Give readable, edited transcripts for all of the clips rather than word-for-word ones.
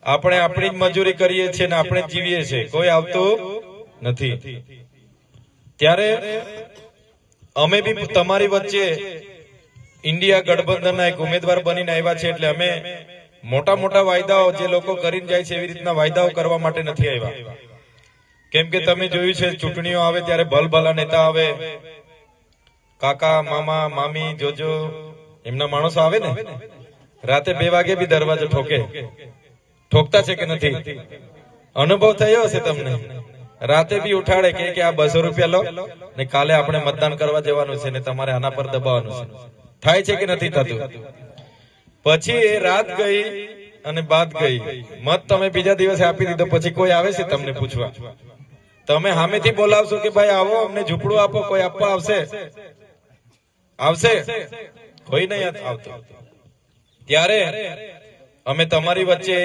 આપણે આપણી જ મજૂરી કરીએ છીએ ને આપણે જીવીએ છીએ, કોઈ આવતું નથી। ત્યારે અમે બી તમારી વચ્ચે ઇન્ડિયા ગઠબંધનના એક ઉમેદવાર બનીને આવ્યા છે, એટલે અમે મોટા મોટા વાયદાઓ જે લોકો કરીને જાય છે એવી રીતના વાયદાઓ કરવા માટે નથી આવ્યા। કેમ કે તમે જોયું છે ચૂંટણીઓ આવે ત્યારે ભલભલા નેતા આવે, કાકા મામા મામી જોજો એમના માણસો આવે ને, રાતે 2 વાગે બી દરવાજો ઠોકતા છે કે નથી? અનુભવ થયો હશે તમને? રાતે બી ઉઠાડે કે આ 200 રૂપિયા લો ને કાલે આપણે મતદાન કરવા જવાનું છે ને તમારે આના પર દબાવવાનું છે। થાય છે કે નથી થતું? પછી એ રાત ગઈ અને બાદ ગઈ, મત તમે બીજા દિવસે આપી દીધો, પછી કોઈ આવે છે તમને પૂછવા? તમે સામેથી બોલાવશો કે ભાઈ આવો અમને ઝૂંપડું આપો, કોઈ આપવા આવશે? કોઈ નહીં આવતો। ત્યારે અમે તમારી વચ્ચે,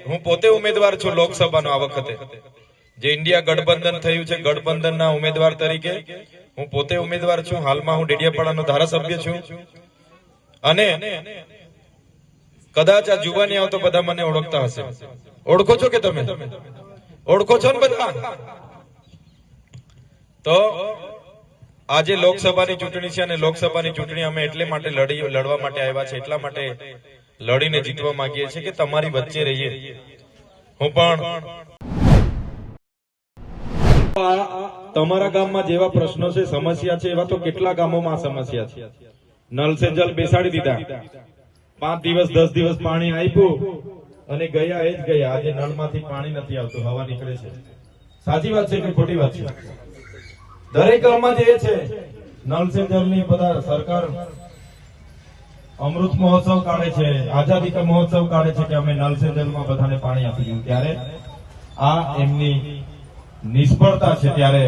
હું પોતે ઉમેદવાર છું લોકસભાનો આ વખતે, જે ઇન્ડિયા ગઠબંધન થયું છે ગઠબંધનના ઉમેદવાર તરીકે હું પોતે ઉમેદવાર છું। હાલમાં હું ડેડિયાપાડાનો ધારાસભ્ય છું અને કદાચ આ જુવાની આવતો બધા મને ઓળખતા હશે। ઓળખો છો કે તમે? ઓળખો છો ને બધા? તો આજે લોકસભાની ચૂંટણી છે અને લોકસભાની ચૂંટણી અમે એટલે માટે લડવા માટે આવ્યા છે, એટલા માટે લડીને જીતવા માંગીએ છીએ કે તમારી વચ્ચે રહીએ। હું પણ તમારા ગામમાં જેવા પ્રશ્નો છે, સમસ્યા છે, એવા તો કેટલા ગામોમાં સમસ્યા છે। નલ સે જલ બેસાડી દીધા, 5 દિવસ 10 દિવસ પાણી આપ્યું અને ગયા એ જ ગયા। આજે નળમાંથી પાણી નથી આવતું, હવા નીકળે છે। સાચી વાત છે કે ખોટી વાત છે? દરેક ગામમાં જે છે નલ સે જલ ની બધા સરકાર અમૃત મહોત્સવ કાઢે છે, આઝાદી કા મહોત્સવ કાઢે છે કે અમે નલ સે જલમાં બધાને પાણી આપી દીધું। ત્યારે આ એમની નિષ્ફળતા છે। ત્યારે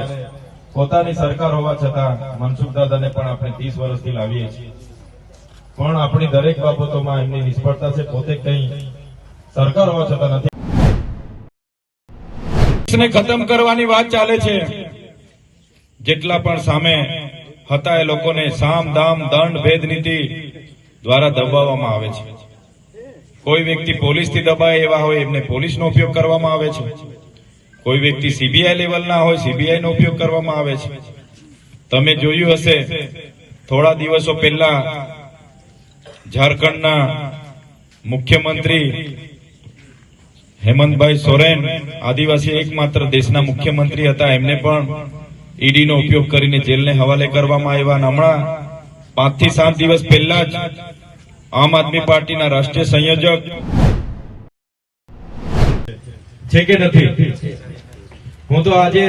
પોતાની સરકાર હોવા છતાં મનસુખ દાદાને પણ આપણે 30 વર્ષથી લાવીએ છીએ, પણ આપણી દરેક બાબતોમાં એમની નિષ્ફળતા છે। પોતે કઈ સરકાર હોવા છતાં નથી ખતમ કરવાની વાત ચાલે છે। જેટલા પણ સામે હતા એ લોકોને સામ દામ દંડ ભેદ નીતિ દ્વારા દબાવવામાં આવે છે। કોઈ વ્યક્તિ પોલીસથી દબાય એવા હોય એમને પોલીસનો ઉપયોગ કરવામાં આવે છે, કોઈ વ્યક્તિ સીબીઆઈ લેવલના હોય સીબીઆઈ નો ઉપયોગ કરવામાં આવે છે। તમે જોયું હશે થોડા દિવસો પહેલા ઝારખંડના મુખ્યમંત્રી હેમંતભાઈ સોરેન, આદિવાસી એકમાત્ર દેશના મુખ્યમંત્રી હતા, એમને પણ ઈડી નો ઉપયોગ કરીને જેલને હવાલે કરવામાં આવ્યા। હમણાં 5 થી 7 દિવસ પહેલા જ આમ આદમી પાર્ટીના રાષ્ટ્રીય સંયોજક છે કે નથી? હું તો આજે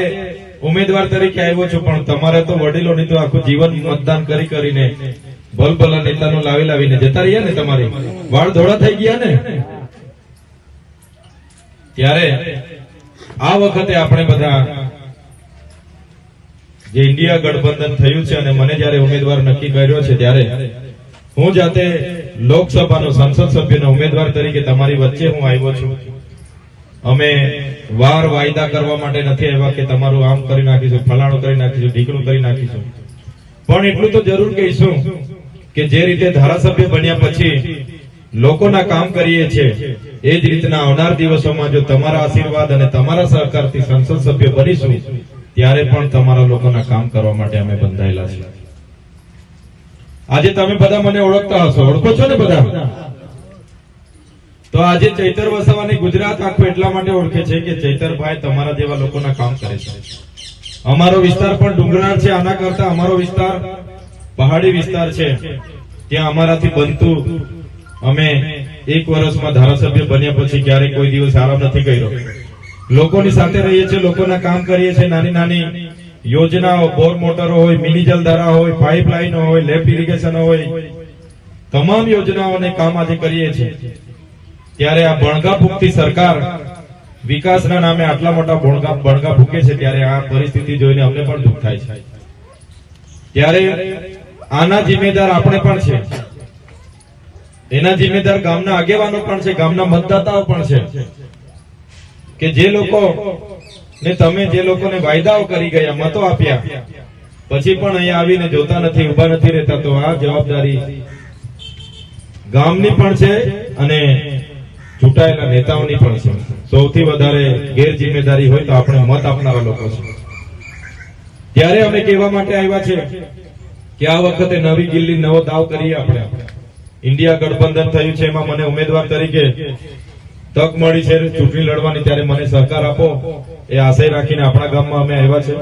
ઉમેદવાર તરીકે આવ્યો છું, પણ તમારે તો વડીલોની તો આખું જીવન મતદાન કરીને ભલભલા નેતાનો લાવીને જતા રહ્યા ને, તમારી વાળ ધોળા થઈ ગયા ને। ત્યારે આ વખતે આપણે બધા જે ઇન્ડિયા ગઠબંધન થયું છે અને મને જયારે ઉમેદવાર નક્કી કર્યો છે, ત્યારે હું જાતે લોકસભાનો સંસદ સભ્યનો ઉમેદવાર તરીકે તમારી વચ્ચે હું આવ્યો છું। અમે વાર વાયદા કરવા માટે નથી આવ્યા કે તમારું આમ કરી નાખીશું, ફલાણું કરી નાખીશું, ઢીકણું કરી નાખીશું, પણ એટલું તો જરૂર કહીશું કે જે રીતે ધારાસભ્ય બન્યા પછી લોકોના કામ કરીએ છીએ એ જ રીતના આવનાર દિવસોમાં જો તમારા આશીર્વાદ અને તમારા સહકારથી સંસદ સભ્ય બનીશું ત્યારે પણ તમારા લોકોના કામ કરવા માટે અમે બંધાયેલા છીએ। આજે તમે બધા મને ઓળખતા હશો, ઓળખો છો ને બધા? તો આજે ચૈતર વસાવાની ગુજરાત આખું એટલા માટે ઓળખે છે કે ચૈતરભાઈ તમારા જેવા લોકોના કામ કરે છે। અમારો વિસ્તાર પણ ડુંગરાળ છે, આના કરતા અમારો વિસ્તાર પહાડી વિસ્તાર છે, ત્યાં અમારાથી બનતું અમે 1 વર્ષમાં ધારાસભ્ય બન્યા પછી ક્યારેય કોઈ દિવસ આરામ નથી કર્યો। લોકોની સાથે રહીએ છીએ, લોકોના કામ કરીએ છીએ। નાની નાની યોજનાઓ, બોર મોટરો હોય, મિની જલધારા હોય, પાઇપલાઇનો હોય, લેફ્ટ ઇરિગેશન હોય, તમામ યોજનાઓને કામ આજે કરીએ છીએ। ત્યારે આ બણગા ફૂંકતી સરકાર વિકાસના નામે આટલા મોટા બણગા ફૂંકે છે, ત્યારે આ પરિસ્થિતિ જોઈને અમને પણ દુઃખ થાય છે। ત્યારે આના જિમ્મેદાર આપણે પણ છે, એના જિમ્મેદાર ગામના આગેવાનો પણ છે, ગામના મતદાતાઓ પણ છે કે જે લોકો ને તમે જે લોકોને વાયદાઓ કરી ગયા, મતો આપ્યા, પછી પણ અહીંયા આવીને જોતા નથી, ઉભા નથી રહેતા, તો આ જવાબદારી ગામની પણ છે અને ચૂંટાયેલા નેતાઓની પણ છે. સૌથી વધારે ગેરજિમ્મેદારી હોય તો આપણે મત આપનારા લોકો છે. ત્યારે અમે કહેવા માટે આવ્યા છે કે આ વખતે નવી દિલ્હી નવો દાવ કરીએ. આપણે ઇન્ડિયા ગઠબંધન થયું છે, એમાં મને ઉમેદવાર તરીકે તક મળી છે ચૂંટણી લડવાની, ત્યારે મને સહકાર આપો એ આશય રાખીને આપણા ગામમાં અમે આવ્યા છે.